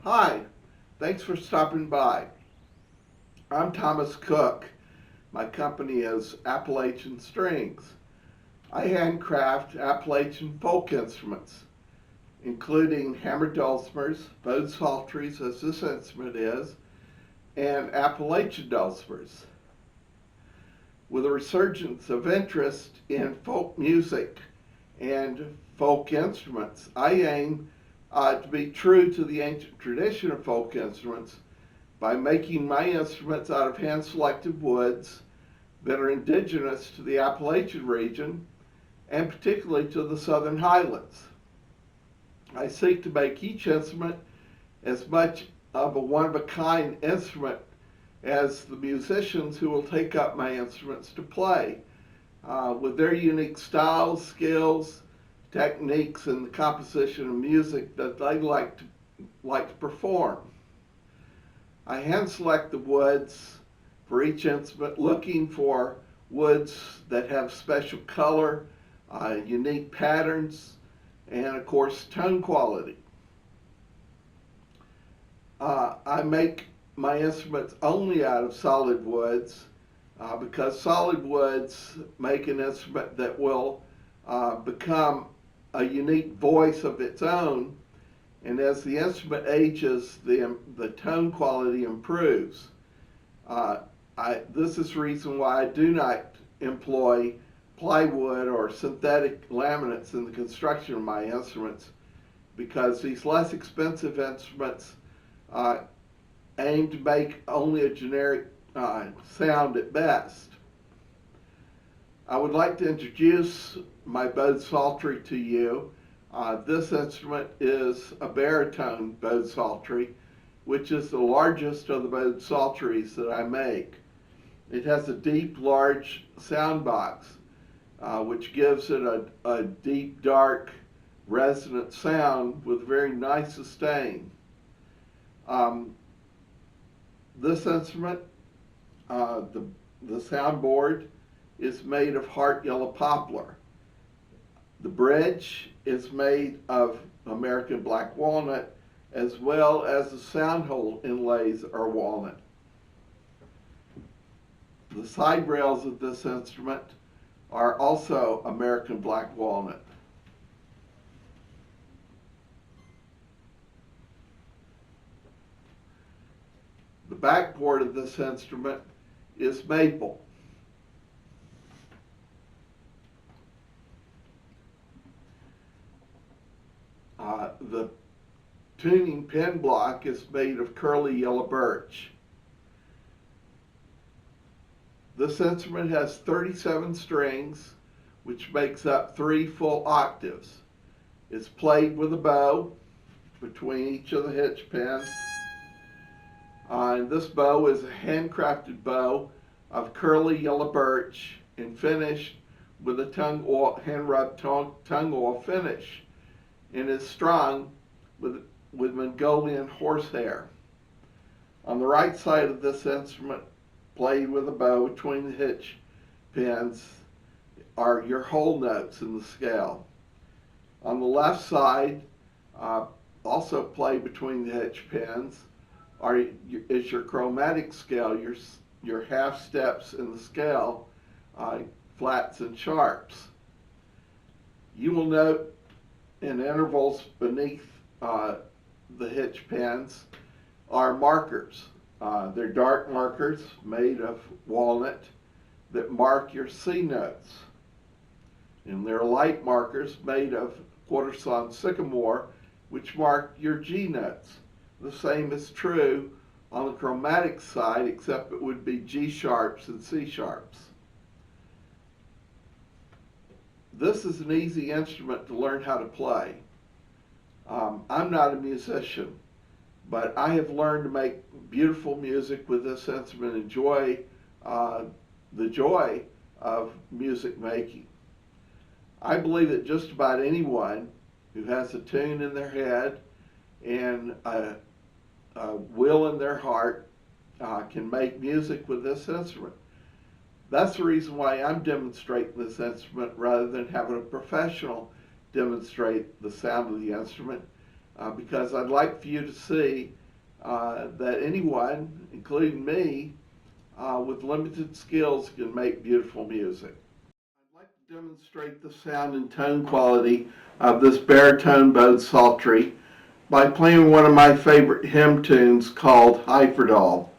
Hi, thanks for stopping by. I'm Thomas Cook. My company is Appalachian Strings. I handcraft Appalachian folk instruments, including hammered dulcimers, bowed psalteries, as this instrument is, and Appalachian dulcimers. With a resurgence of interest in folk music and folk instruments, I aim to be true to the ancient tradition of folk instruments by making my instruments out of hand-selected woods that are indigenous to the Appalachian region and particularly to the Southern Highlands. I seek to make each instrument as much of a one-of-a-kind instrument as the musicians who will take up my instruments to play, with their unique styles, skills, techniques, and the composition of music that they like to perform. I hand select the woods for each instrument, looking for woods that have special color, unique patterns, and of course tone quality. I make my instruments only out of solid woods because solid woods make an instrument that will become a unique voice of its own, and as the instrument ages, the tone quality improves. This is the reason why I do not employ plywood or synthetic laminates in the construction of my instruments, because these less expensive instruments aim to make only a generic sound at best. I would like to introduce my bowed psaltery to you. This instrument is a baritone bowed psaltery, which is the largest of the bowed psalteries that I make. It has a deep, large sound box, which gives it a deep, dark, resonant sound with very nice sustain. This instrument, the soundboard, is made of heart yellow poplar. The bridge is made of American black walnut, as well as the sound hole inlays are walnut. The side rails of this instrument are also American black walnut. The backboard of this instrument is maple. The tuning pin block is made of curly yellow birch. This instrument has 37 strings, which makes up 3 full octaves. It's played with a bow between each of the hitch pins. And this bow is a handcrafted bow of curly yellow birch and finished with a hand-rubbed tongue oil finish, and is strung with Mongolian horsehair. On the right side of this instrument, played with a bow between the hitch pins, are your whole notes in the scale. On the left side, also played between the hitch pins, is your chromatic scale, your half steps in the scale, flats and sharps. You will note in intervals beneath the hitch pins are markers. They're dark markers made of walnut that mark your C notes. And there are light markers made of quarter-sawn sycamore, which mark your G notes. The same is true on the chromatic side, except it would be G sharps and C sharps. This is an easy instrument to learn how to play. I'm not a musician, but I have learned to make beautiful music with this instrument and enjoy the joy of music making. I believe that just about anyone who has a tune in their head and a will in their heart can make music with this instrument. That's the reason why I'm demonstrating this instrument rather than having a professional demonstrate the sound of the instrument. because I'd like for you to see that anyone, including me, with limited skills can make beautiful music. I'd like to demonstrate the sound and tone quality of this baritone bowed psaltery by playing one of my favorite hymn tunes called Hyfordal.